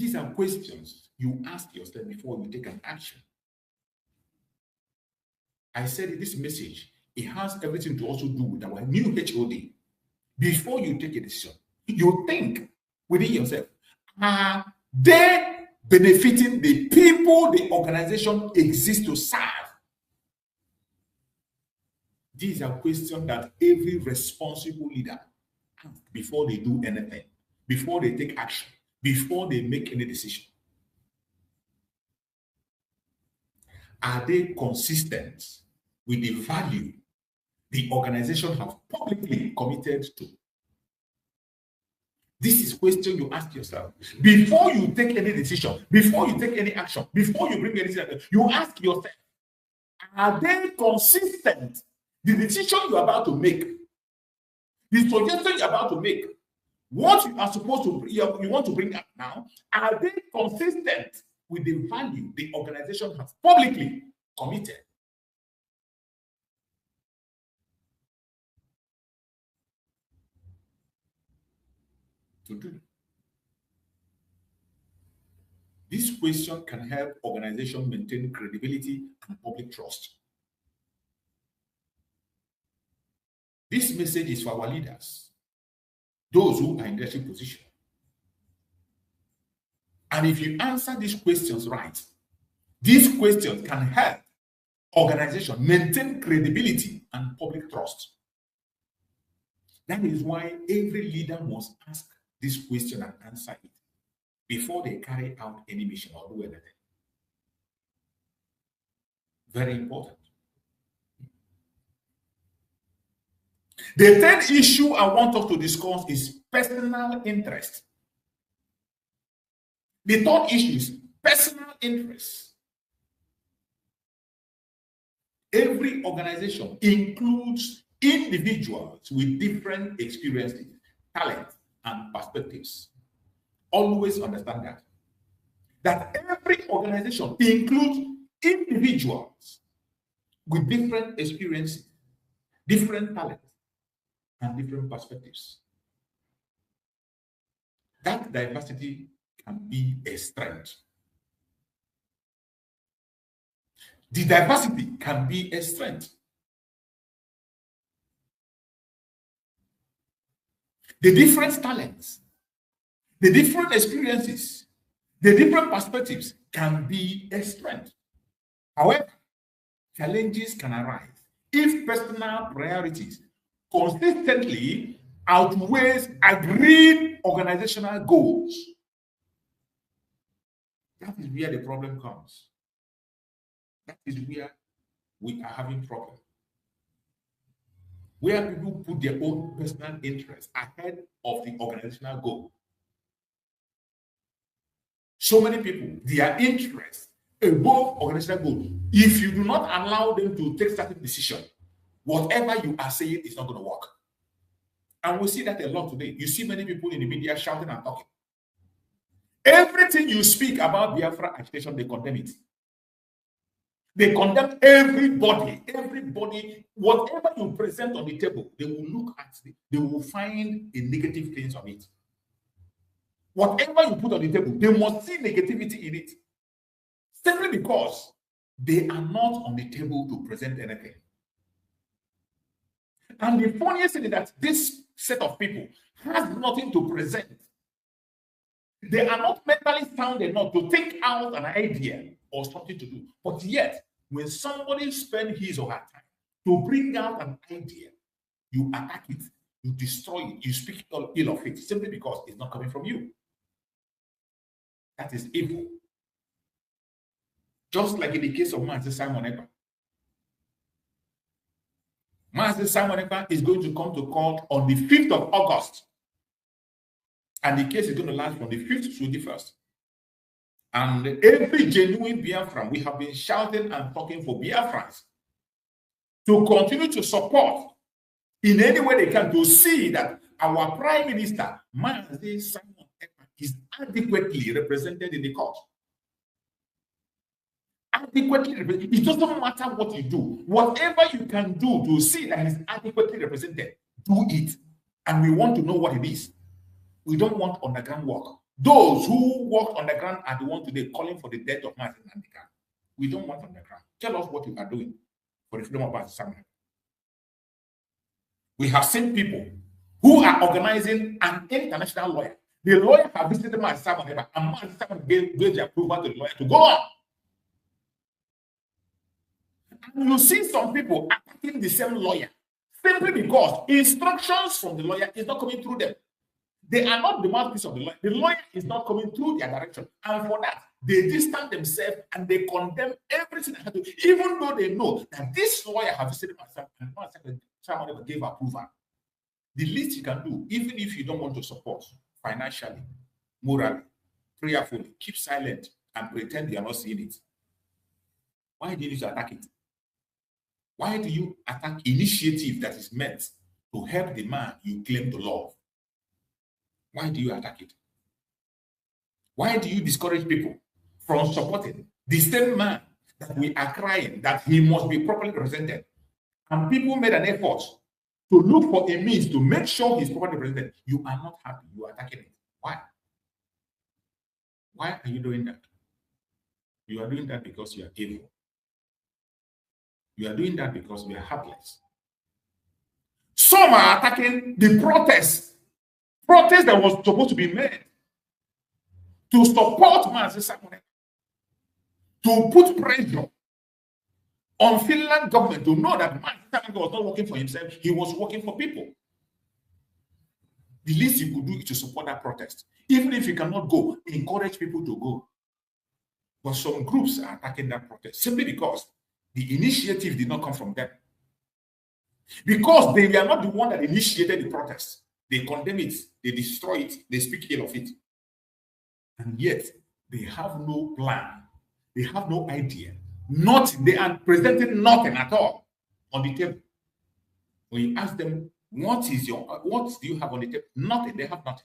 These are questions you ask yourself before you take an action. I said in this message, it has everything to also do with our new HOD. Before you take a decision, you think within yourself, are they benefiting the people the organization exists to serve? These are questions that every responsible leader asks before they do anything, before they take action, before they make any decision. Are they consistent with the value the organization have publicly committed to? This is a question you ask yourself. Before you take any decision, before you take any action, before you bring any decision, you ask yourself, are they consistent? The decision you're about to make, the suggestion you're about to make, what you are supposed to, you want to bring up now, are they consistent with the value the organization has publicly committed? To do. This question can help organizations maintain credibility and public trust. This message is for our leaders, those who are in leadership position. And if you answer these questions right, these questions can help organizations maintain credibility and public trust. That is why every leader must ask this question and answer it before they carry out any mission or do anything. Very important. The third issue I want us to discuss is personal interest. The third issue is personal interest. Every organization includes individuals with different experiences, talents, and perspectives. Always understand that. That every organization includes individuals with different experiences, different talents, and different perspectives. That diversity can be a strength. The diversity can be a strength. The different talents, the different experiences, the different perspectives can be a strength. However, challenges can arise if personal priorities consistently outweighs agreed organizational goals. That is where the problem comes. That is where we are having problems. Where people put their own personal interests ahead of the organizational goal. So many people, their interests above organizational goal. If you do not allow them to take certain decisions, whatever you are saying is not going to work. And we see that a lot today. You see many people in the media shouting and talking. Everything you speak about Biafra agitation, they condemn it. They condemn everybody, whatever you present on the table, they will look at it, they will find a negative things on it. Whatever you put on the table, they must see negativity in it. Simply because they are not on the table to present anything. And the funniest thing is that this set of people has nothing to present. They are not mentally sound enough to think out an idea or something to do. But yet, when somebody spends his or her time to bring out an idea, you attack it, you destroy it, you speak ill of it, simply because it's not coming from you. That is evil. Just like in the case of Mazi Simon Ekpa. Mazi Simon Ekpa is going to come to court on the 5th of August. And the case is going to last from the 5th to the 1st. And every genuine Biafran, we have been shouting and talking for Biafrans to continue to support in any way they can to see that our Prime Minister, Mazi Simon Ekpa, is adequately represented in the court. Adequately represented. It doesn't matter what you do. Whatever you can do to see that he's adequately represented, do it. And we want to know what it is. We don't want underground work. Those who walked on the ground are the ones today calling for the death of Mazi Nnamdi. We don't want on the ground. Tell us what you are doing for the freedom of our family. We have seen people who are organizing an international lawyer. The lawyer has visited Mazi Nnamdi, and Mazi Nnamdi gave the approval to the lawyer to go on. And you see some people attacking the same lawyer simply because instructions from the lawyer is not coming through them. They are not the mouthpiece of the lawyer. The lawyer is not coming through their direction. And for that, they distance themselves and they condemn everything that happened, even though they know that this lawyer has visited myself and someone gave approval. The least you can do, even if you don't want to support financially, morally, prayerfully, keep silent and pretend you are not seeing it. Why do you need to attack it? Why do you attack initiative that is meant to help the man you claim to love? Why do you attack it? Why do you discourage people from supporting the same man that we are crying that he must be properly represented? And people made an effort to look for a means to make sure he's properly represented. You are not happy. You are attacking it. Why? Why are you doing that? You are doing that because you are evil. You are doing that because we are heartless. Some are attacking the protest that was supposed to be made to support Mazi Nnamdi, to put pressure on Finland government to know that Mazi Nnamdi was not working for himself, he was working for people. The least you could do is to support that protest. Even if you cannot go, encourage people to go. But some groups are attacking that protest simply because the initiative did not come from them. Because they were not the one that initiated the protest. They condemn it, they destroy it, they speak ill of it. And yet, they have no plan. They have no idea. Nothing. They are presenting nothing at all on the table. When you ask them, what do you have on the table? Nothing. They have nothing.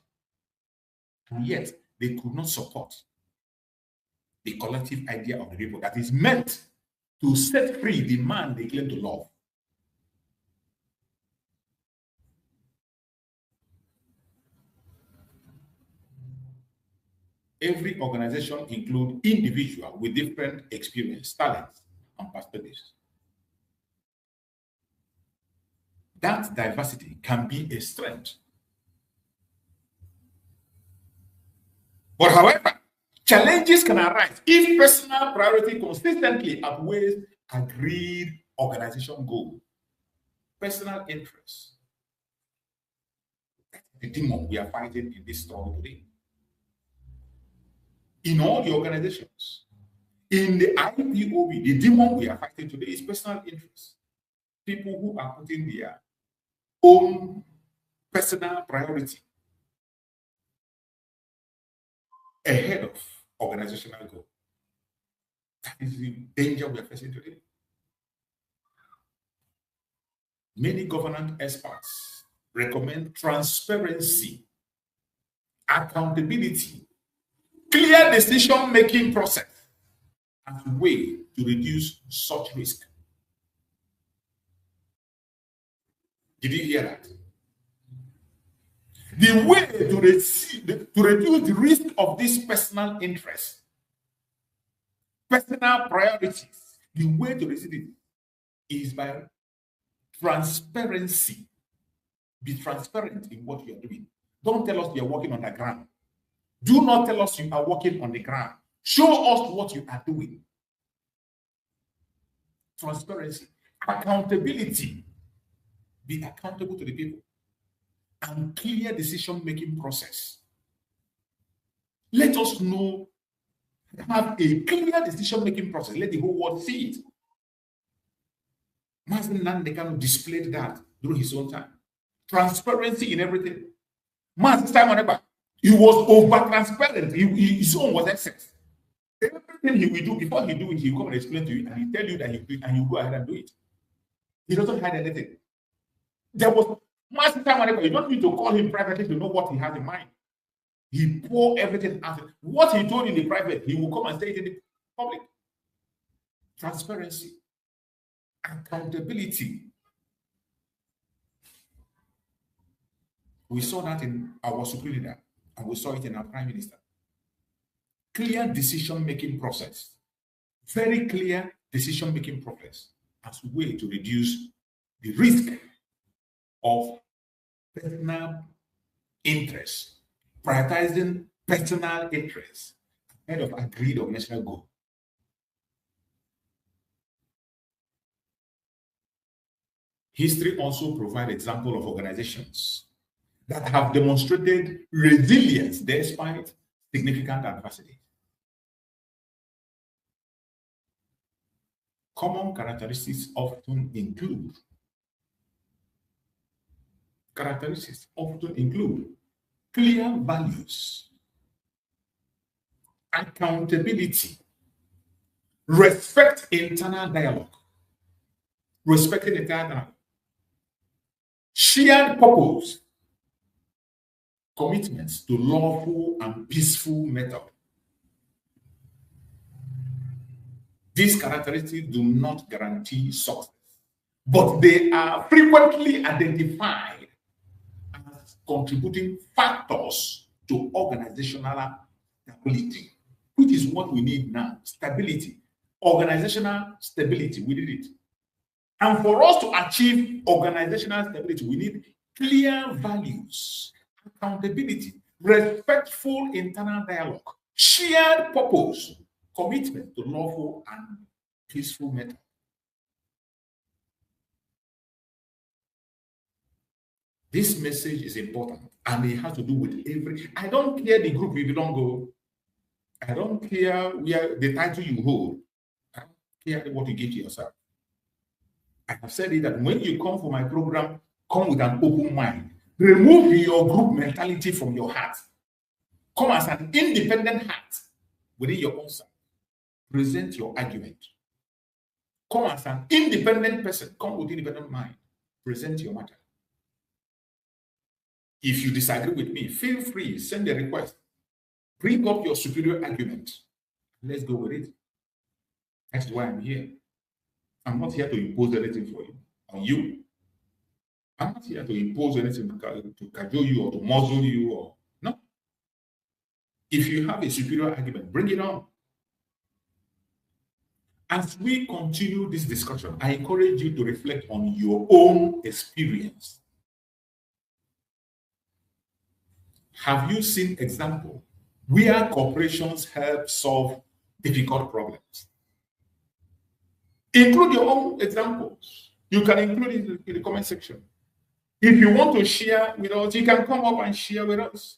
And yet, they could not support the collective idea of the people that is meant to set free the man they claim to love. Every organization includes individuals with different experience, talents, and perspectives. That diversity can be a strength. But however, challenges can arise if personal priority consistently outweighs agreed organization goal. Personal interests. That's the demon we are fighting in this struggle today. In all the organizations, in the IPOB, the demon we are fighting today is personal interests. People who are putting their own personal priority ahead of organizational goal. That is the danger we are facing today. Many governance experts recommend transparency, accountability, clear decision-making process as a way to reduce such risk. Did you hear that? The way to reduce the risk of this personal interest, personal priorities, the way to reduce it is by transparency. Be transparent in what you are doing. Don't tell us you are working on the ground. Do not tell us you are working on the ground. Show us what you are doing. Transparency. Accountability. Be accountable to the people. And clear decision-making process. Let us know, have a clear decision-making process. Let the whole world see it. Mazi Nnamdi displayed that during his own time. Transparency in everything. Mazi Nnamdi, he was over-transparent. His own was excess. Everything he will do, before he do it, he will come and explain to you, and he tell you that he do it, and you go ahead and do it. He doesn't hide anything. There was Mazi Nnamdi, you don't need to call him privately to know what he has in mind. He pour everything out. What he told in the private, he will come and say it in the public. Transparency. Accountability. We saw that in our supreme leader, And we saw it in our Prime Minister. Clear decision-making process. Very clear decision-making process as a way to reduce the risk of personal interest, prioritizing personal interest ahead of agreed organizational goal. History also provides examples of organizations that have demonstrated resilience despite significant adversity. Common characteristics often include clear values, accountability, respecting internal dialogue, shared purpose, commitments to lawful and peaceful method. These characteristics do not guarantee success, but they are frequently identified as contributing factors to organizational stability, which is what we need now. Stability, organizational stability, we need it. And for us to achieve organizational stability, we need clear values, accountability, respectful internal dialogue, shared purpose, commitment to lawful and peaceful method. This message is important, and it has to do with every. I don't care the group if you don't go. I don't care where the title you hold. I don't care what you give to yourself. I have said it that when you come for my program, come with an open mind. Remove your group mentality from your heart. Come as an independent heart within your own self. Present your argument. Come as an independent person. Come with independent mind. Present your matter. If you disagree with me, feel free, send a request. Bring up your superior argument. Let's go with it. That's why I'm here. I'm not here to impose anything for you, on you. I'm not here to impose anything to cajole you or to muzzle you or no. If you have a superior argument, bring it on. As we continue this discussion, I encourage you to reflect on your own experience. Have you seen examples where corporations help solve difficult problems? Include your own examples. You can include it in the comment section. If you want to share with us, you can come up and share with us.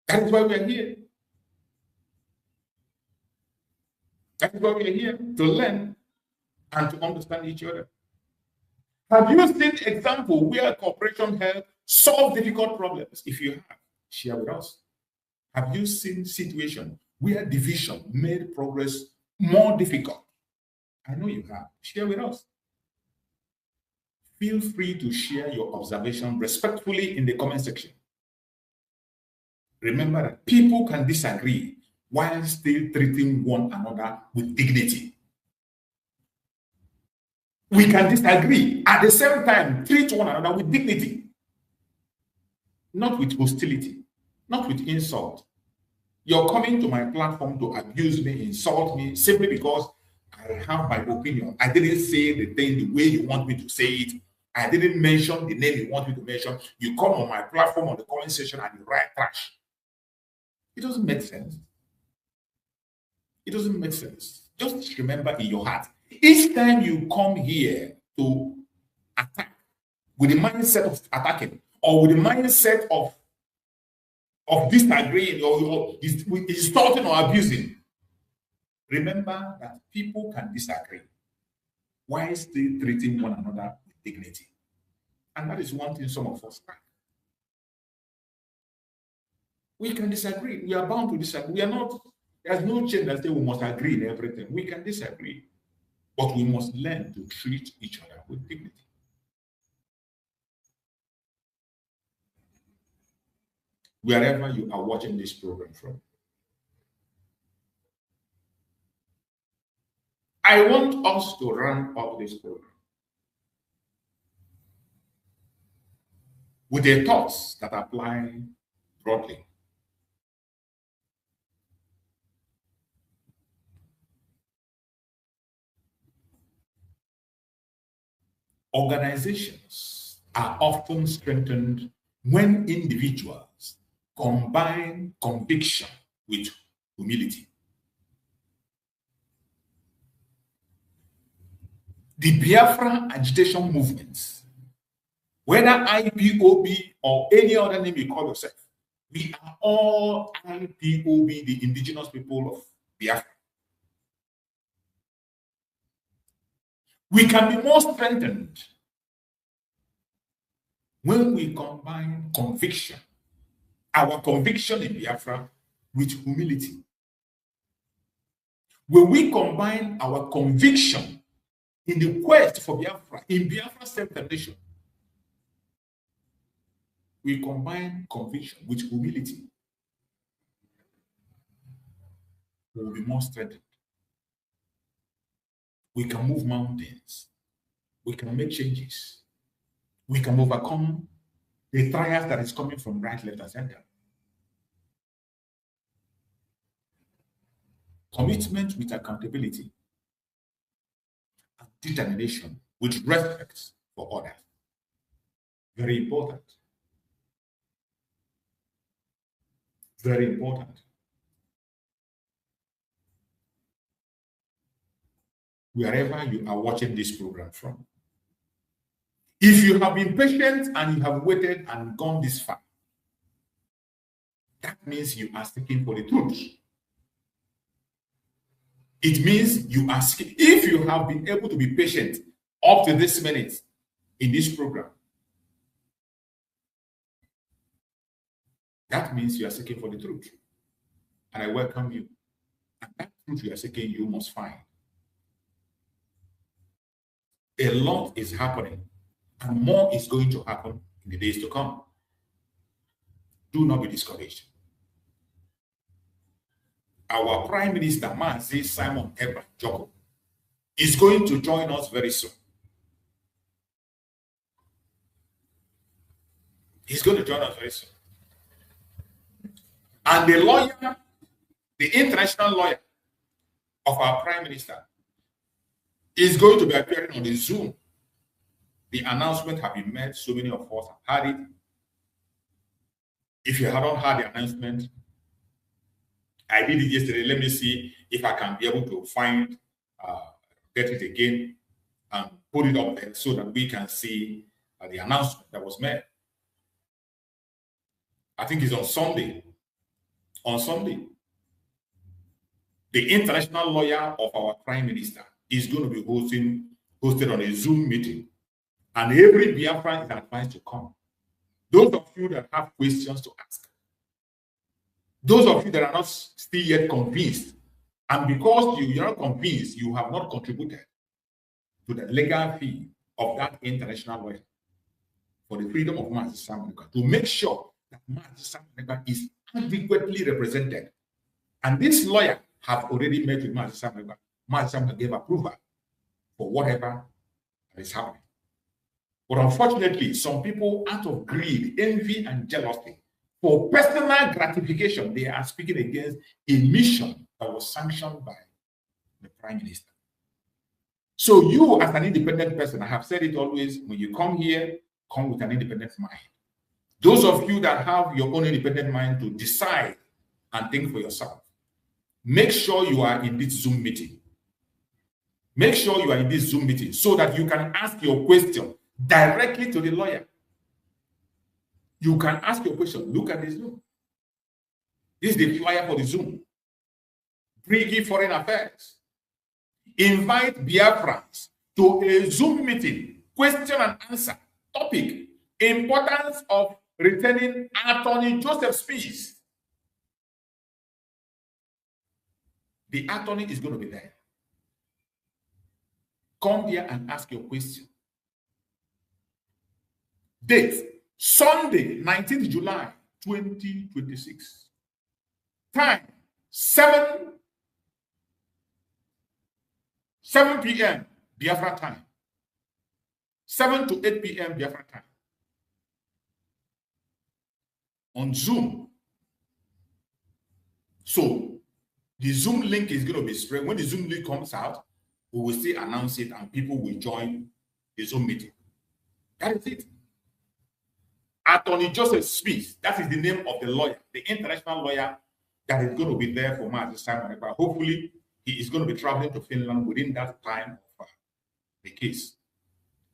That is why we are here. That is why we are here, to learn and to understand each other. Have you seen examples where corporations help solve difficult problems? If you have, share with us. Have you seen situations where division made progress more difficult? I know you have. Share with us. Feel free to share your observation respectfully in the comment section. Remember that people can disagree while still treating one another with dignity. We can disagree, at the same time treat one another with dignity, not with hostility, not with insult. You're coming to my platform to abuse me, insult me, simply because I have my opinion. I didn't say the thing the way you want me to say it. I didn't mention the name you want me to mention. You come on my platform on the comment section and you write trash. It doesn't make sense. It doesn't make sense. Just remember in your heart, each time you come here to attack with the mindset of attacking or with the mindset of disagreeing or insulting or abusing, remember that people can disagree while still treating one another with dignity. And that is one thing some of us lack. We can disagree. We are bound to disagree. We are not, there's no chain that says we must agree in everything. We can disagree, but we must learn to treat each other with dignity. Wherever you are watching this program from, I want us to run up this program with the thoughts that apply broadly. Organizations are often strengthened when individuals combine conviction with humility. The Biafra agitation movements, whether IPOB or any other name you call yourself, we are all IPOB, the indigenous people of Biafra. We can be more strengthened when we combine conviction, our conviction in Biafra, with humility. When we combine our conviction in the quest for Biafra, in Biafra self-determination, we combine conviction with humility, we will be more strengthened. We can move mountains. We can make changes. We can overcome the trials that is coming from right, left, and center. Commitment with accountability and determination with respect for others. Very important. Very important. Wherever you are watching this program from, if you have been patient and you have waited and gone this far, that means you are seeking for the truth. It means you are seeking. If you have been able to be patient up to this minute in this program, that means you are seeking for the truth. And I welcome you. And that truth you are seeking, you must find. A lot is happening, and more is going to happen in the days to come. Do not be discouraged. Our Prime Minister, Mazi Simon Ekpa Joko, is going to join us very soon. He's going to join us very soon. And the lawyer, the international lawyer of our Prime Minister, is going to be appearing on the Zoom. The announcement has been made. So many of us have heard it. If you haven't heard the announcement, I did it yesterday. Let me see if I can be able to find, get it again and put it up there so that we can see the announcement that was made. I think it's on Sunday. On Sunday, the international lawyer of our Prime Minister is going to be hosted on a Zoom meeting, and every Biafran is advised to come. Those of you that have questions to ask, those of you that are not still yet convinced, and because you are not convinced, you have not contributed to the legal fee of that international lawyer for the freedom of Mazi Simon Ekpa, to make sure that Mazi Simon Ekpa is adequately represented. And this lawyer have already met with Mazi Simon Ekpa. Mazi Simon Ekpa gave approval for whatever is happening. But unfortunately, some people, out of greed, envy, and jealousy, for personal gratification, they are speaking against a mission that was sanctioned by the Prime Minister. So you, as an independent person, I have said it always, when you come here, come with an independent mind. Those of you that have your own independent mind to decide and think for yourself, make sure you are in this Zoom meeting. Make sure you are in this Zoom meeting so that you can ask your question directly to the lawyer. You can ask your question. Look at this Zoom. This is the flyer for the Zoom. Brigi Foreign Affairs. Invite Biafrans to a Zoom meeting. Question and answer. Topic: importance of returning Attorney Joseph's fees. The attorney is going to be there. Come here and ask your question. Date: Sunday, 19th July, 2026. Time: 7 p.m. Biafra time. 7 to 8 p.m. Biafra time. on Zoom. So the Zoom link is going to be spread. When the Zoom link comes out, we will still announce it and people will join the Zoom meeting. That is it. Attorney Joseph Smith, that is the name of the lawyer, the international lawyer that is going to be there for Mazi Simon Ekpa. Hopefully, he is going to be traveling to Finland within that time of the case.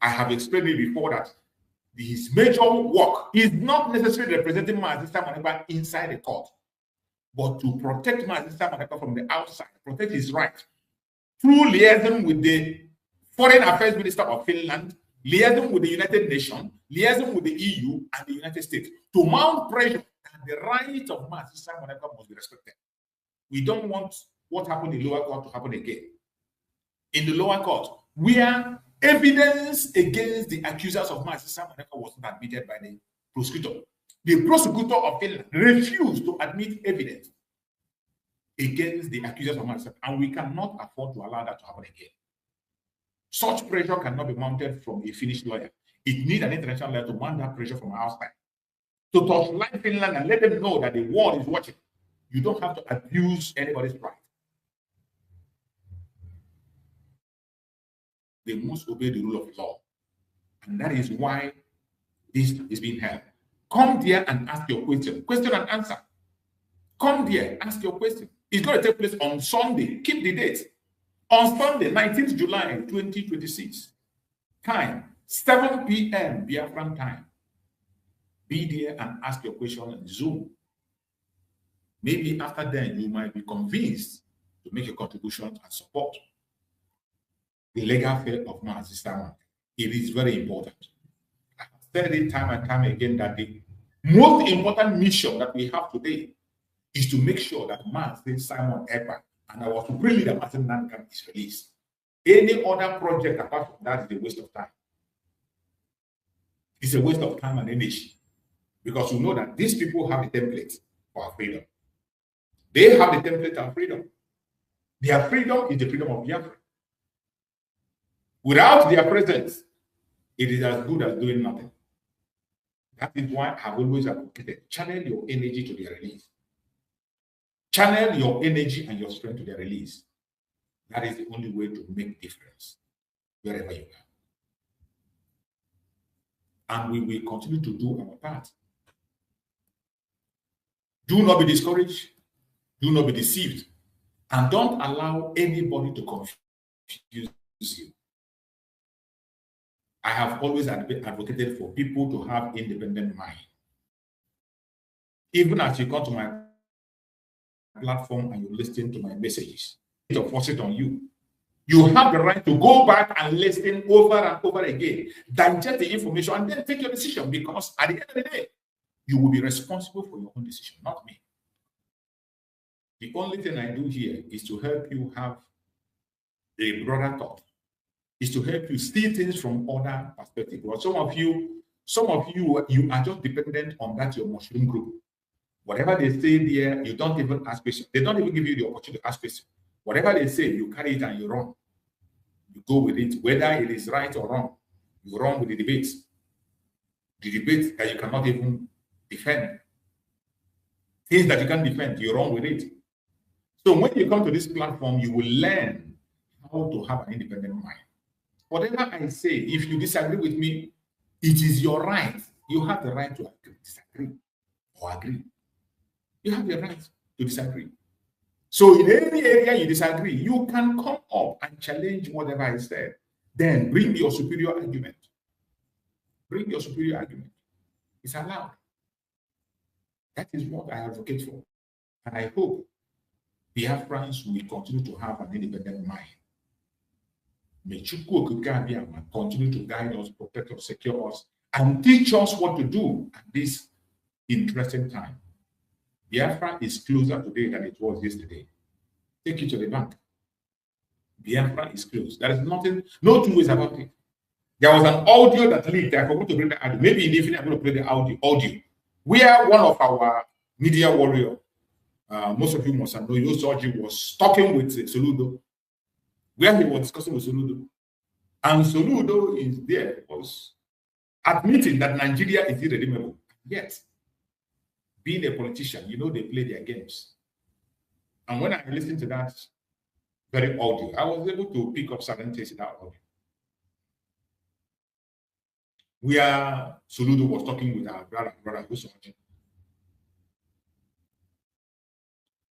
I have explained it before that his major work is not necessarily representing Mazi Simon Ekpa inside the court, but to protect Mazi Simon Ekpa from the outside, protect his rights through liaison with the Foreign Affairs Minister of Finland, liaison with the United Nations, liaison with the EU and the United States to mount pressure that the right of Mazi Simon Ekpa must be respected. We don't want what happened in the lower court to happen again. In the lower court, where evidence against the accusers of Mazi Simon Ekpa was not admitted by the prosecutor. The prosecutor of Finland refused to admit evidence against the accusers of Mazi, and we cannot afford to allow that to happen again. Such pressure cannot be mounted from a Finnish lawyer. It needs an international lawyer to mount that pressure from outside. To torchlight Finland and let them know that the world is watching. You don't have to abuse anybody's right. They must obey the rule of law. And that is why this is being held. Come there and ask your question. Question and answer. Come there, ask your question. It's going to take place on Sunday. Keep the date. On Sunday, 19th July 2026. Time, 7 p.m. Biafran time. Be there and ask your question on Zoom. Maybe after then, you might be convinced to make a contribution and support the legal affair of Mazi Simon. It is very important. I have said it time and time again that the most important mission that we have today is to make sure that Mazi Simon Ekpa and our supreme leader, Nnamdi, is released. Any other project apart from that is a waste of time. It's a waste of time and energy. Because we know that these people have the template for our freedom. They have the template of freedom. Their freedom is the freedom of Biafra. Without their presence, it is as good as doing nothing. That is why I've always advocated, channel your energy to their release. Channel your energy and your strength to their release. That is the only way to make difference wherever you are. And we will continue to do our part. Do not be discouraged. Do not be deceived. And don't allow anybody to confuse you. I have always advocated for people to have independent mind. Even as you come to my platform and you listen to my messages, to force it on you. You have the right to go back and listen over and over again, digest the information, and then take your decision, because at the end of the day, you will be responsible for your own decision, not me. The only thing I do here is to help you have a broader thought, is to help you see things from other perspectives. But some of you, you are just dependent on that your mushroom group. Whatever they say there, you don't even ask questions. They don't even give you the opportunity to ask questions. Whatever they say, you carry it and you run. You go with it, whether it is right or wrong. You run with the debates. The debates that you cannot even defend. Things that you can't defend, you run with it. So when you come to this platform, you will learn how to have an independent mind. Whatever I say, if you disagree with me, it is your right. You have the right to disagree or agree. You have the right to disagree. So in any area you disagree, you can come up and challenge whatever I said. Then bring your superior argument. Bring your superior argument. It's allowed. That is what I advocate for. And I hope Biafrans will continue to have an independent mind. May Chukwu continue to guide us, protect us, secure us, and teach us what to do at this interesting time. Biafra is closer today than it was yesterday. Take it to the bank. Biafra is close. There is nothing, no two ways about it. There was an audio that leaked. I forgot to bring the audio. Maybe in the evening I'm going to play the audio. Where one of our media warrior, most of you must have known, Yosoji was talking with Soludo, where he was discussing with Soludo. And Soludo is there, was admitting that Nigeria is irredeemable. Yet, being a politician, you know they play their games. And when I listened to that very audio, I was able to pick up certain things in that audio. Where Soludo was talking with our brother who's watching.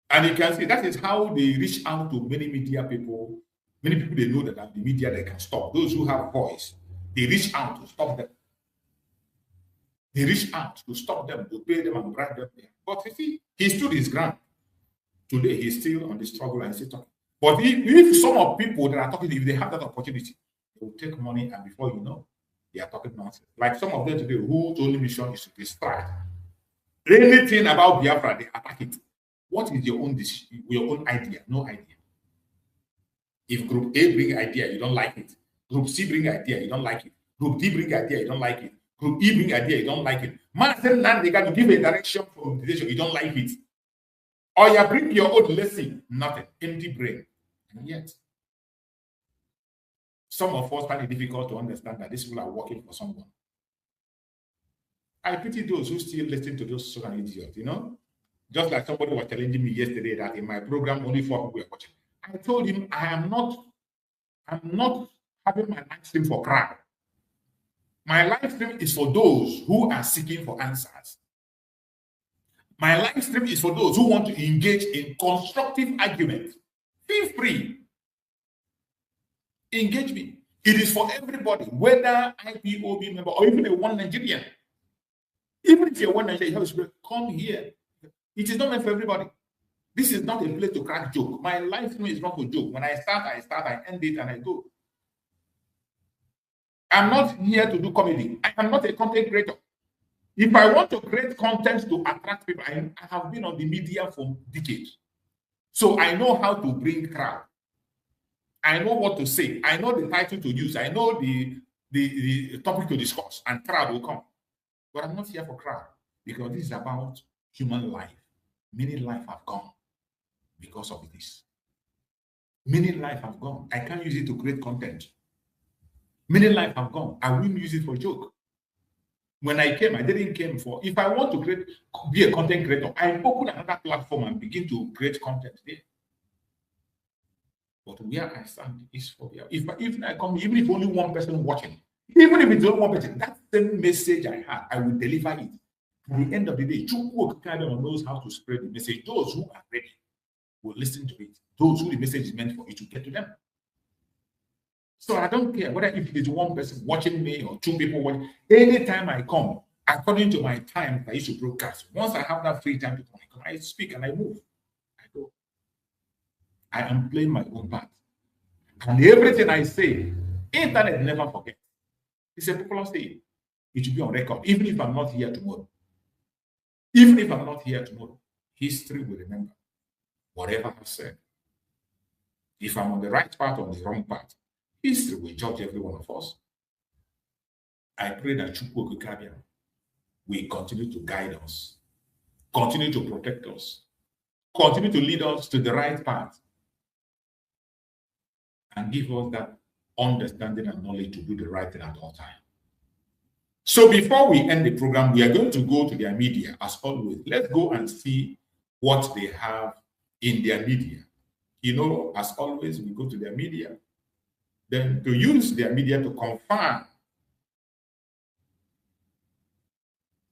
And you can see that is how they reach out to many media people. Many people they know that the media they can stop. Those who have voice, they reach out to stop them. They reach out to stop them, to pay them and bribe them. But you see, he stood his ground. Today he's still on the struggle and still talking. But if some of people that are talking, if they have that opportunity, they will take money and before you know, they are talking nonsense. Like some of them today, whose only mission is to distract. Anything about Biafra, they attack it. What is your own idea? No idea. If Group A bring idea, you don't like it. Group C bring idea, you don't like it. Group D bring idea, you don't like it. Group E bring idea, you don't like it. Mazi, they got to give a direction for organization, you don't like it. Or you bring your own lesson, nothing, empty brain. And yet, some of us find it difficult to understand that these people are working for someone. I pity those who still listen to those social idiots, you know? Just like somebody was challenging me yesterday that in my program, only 4 people were watching. I told him, I'm not having my live stream for crowd. My live stream is for those who are seeking for answers. My live stream is for those who want to engage in constructive argument. Feel free. Engage me. It is for everybody, whether IPOB member or even a one Nigerian. Even if you're one Nigerian, you have a spirit, come here. It is not meant for everybody. This is not a place to crack joke. My life stream is not for joke. When I start, I end it, and I go. I'm not here to do comedy. I am not a content creator. If I want to create content to attract people, I have been on the media for decades. So I know how to bring crowd. I know what to say. I know the title to use. I know the topic to discuss, and crowd will come. But I'm not here for crowd because this is about human life. Many lives have gone because of this. Many lives have gone. I can't use it to create content. Many lives have gone. I wouldn't use it for joke. When I came, I didn't come for. If I want to be a content creator, I open another platform and begin to create content there. But where I stand is for Biafra. If I come, even if only one person watching, even if it's only one person, that same message I had, I will deliver it. At the end of the day, Chukwu knows how to spread the message. Those who are ready will listen to it. Those who the message is meant for, it will get to them. So I don't care whether if it's one person watching me or 2 people watching. Anytime I come, according to my time, I used to broadcast. Once I have that free time to come, I speak and I move. I go. I am playing my own part. And everything I say, internet never forget. It's a popular saying. It should be on record, even if I'm not here tomorrow. Even if I'm not here tomorrow, history will remember whatever I've said. If I'm on the right path or the wrong path, history will judge every one of us. I pray that Chukwu will continue to guide us, continue to protect us, continue to lead us to the right path, and give us that understanding and knowledge to do the right thing at all times. So before we end the program, we are going to go to their media as always. Let's go and see what they have in their media. You know, as always, we go to their media. Then to use their media to confirm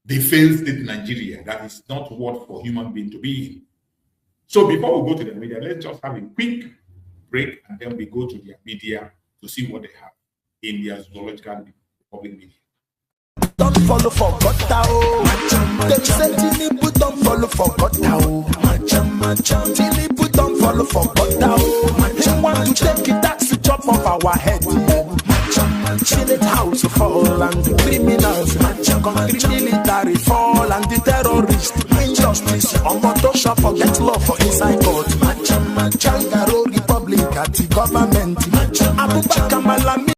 the failed state Nigeria that is not what for human being to be in. So before we go to the media, let's just have a quick break and then we go to their media to see what they have in their zoological public media. Don't follow for God, them say Tinubu don't follow for God, Tinubu don't follow for God, they want to take it, that's the chop of our head. Chilling house fall and the criminals, country military fall and the terrorists, injustice, on motor shop forget love for inside God, Changaro Republic at the government, Abubakar Malami.